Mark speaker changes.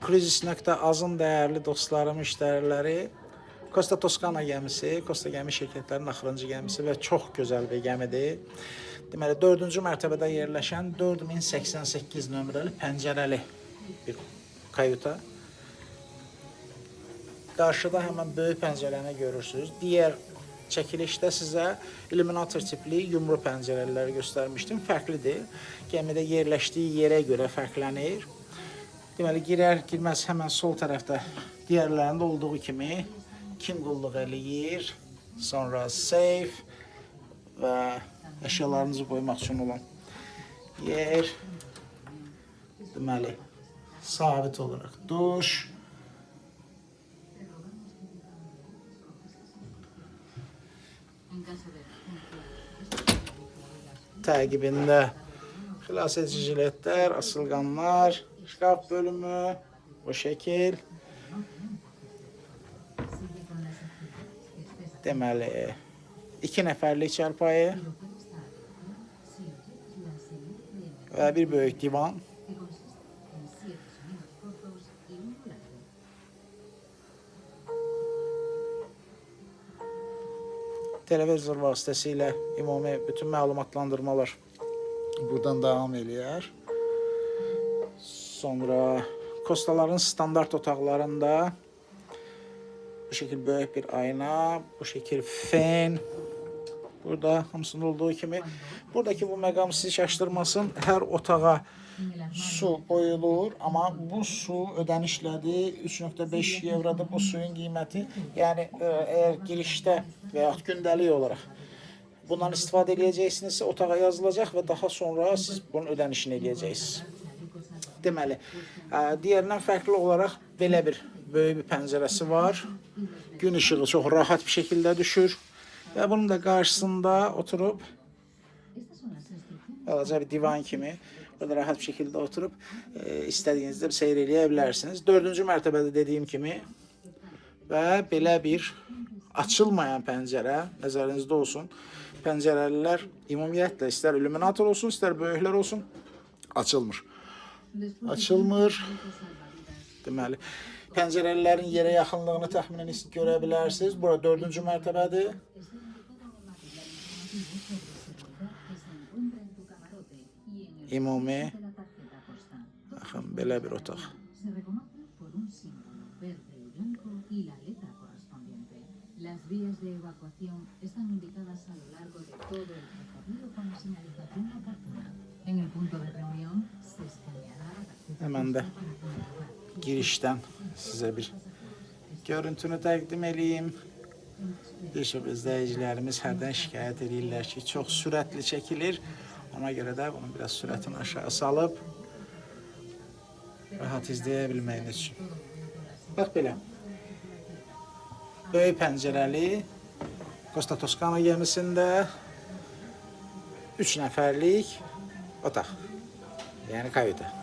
Speaker 1: Cruises.azın dəyərli dostlarım, müştəriləri, Costa Toscana gəmisi, Costa Gəmi şirkətlərinin axırıncı gəmisi və çox gözəl bir gəmidir. Deməli, 4-cü mərtəbədə yerləşən 4088 nömrəli pəncərəli bir kayuta. Qarşıda həmən böyük pəncərəni görürsünüz. Digər çəkilişdə sizə illuminator tipli yumru pəncərələri göstərmişdim. Fərqlidir. Gəmidə yerləşdiyi yerə görə fərqlənir. Deməli, girər-girməz həmən sol tərəfdə digərlərində olduğu kimi kim qulluq eləyir, sonra safe və əşyalarınızı qoymaq üçün olan yer. Deməli, sabit olaraq duş. Təqibində xilas edici jiletlər, asılqanlar, şkaf bölümü, bu şəkil. Deməli, 2 nəfərlik çarpayı və bir böyük divan. Televizor vasitəsilə ümumi bütün məlumatlandırmalar buradan davam eləyər. Sonra Costaların standart otaqlarında bu şəkil böyük bir ayna, bu şəkil fen. Burada hamısında olduğu kimi. Buradakı bu məqam sizi şaşdırmasın. Hər otağa su qoyulur, amma bu su ödənişlədir. 3.5 evrodur bu suyun qiyməti. Yəni, əgər girişdə və yaxud gündəlik olaraq bundan istifadə edəcəksinizsə otağa yazılacaq və daha sonra siz bunun ödənişini edəcəksiniz. Deməli, digərindən fərqli olaraq belə bir böyük bir pəncərəsi var. Gün işığı çox rahat bir şəkildə düşür. Və bunun da qarşısında oturub balaca bir divan kimi burada rahat bir şəkildə oturub istədiyinizdə seyr eləyə bilərsiniz. 4-cü mərtəbədə dediyim kimi və belə bir açılmayan pəncərə nəzərinizdə olsun. Pəncərəlilər ümumiyyətlə istər illuminator olsun, istər böyüklər olsun, açılmır. Açılmır. Deməli, pəncərələrin yerə yaxınlığını təxminən görə bilərsiniz. Bura 4-cü mərtəbədir. Ümumi, baxın, belə bir otaq. Həmən də girişdən sizə bir görüntünü təqdim edeyim. Bir çox izləyicilərimiz hərdən şikayət edirlər ki, çox sürətli çəkilir. Ona görə də bunun biraz sürətini aşağı salıb rahat izləyə bilməyiniz üçün. Bax belə. Böyük pəncərəli Costa Toscana gəmisində 3 nəfərlik otaq. Yəni kayuta.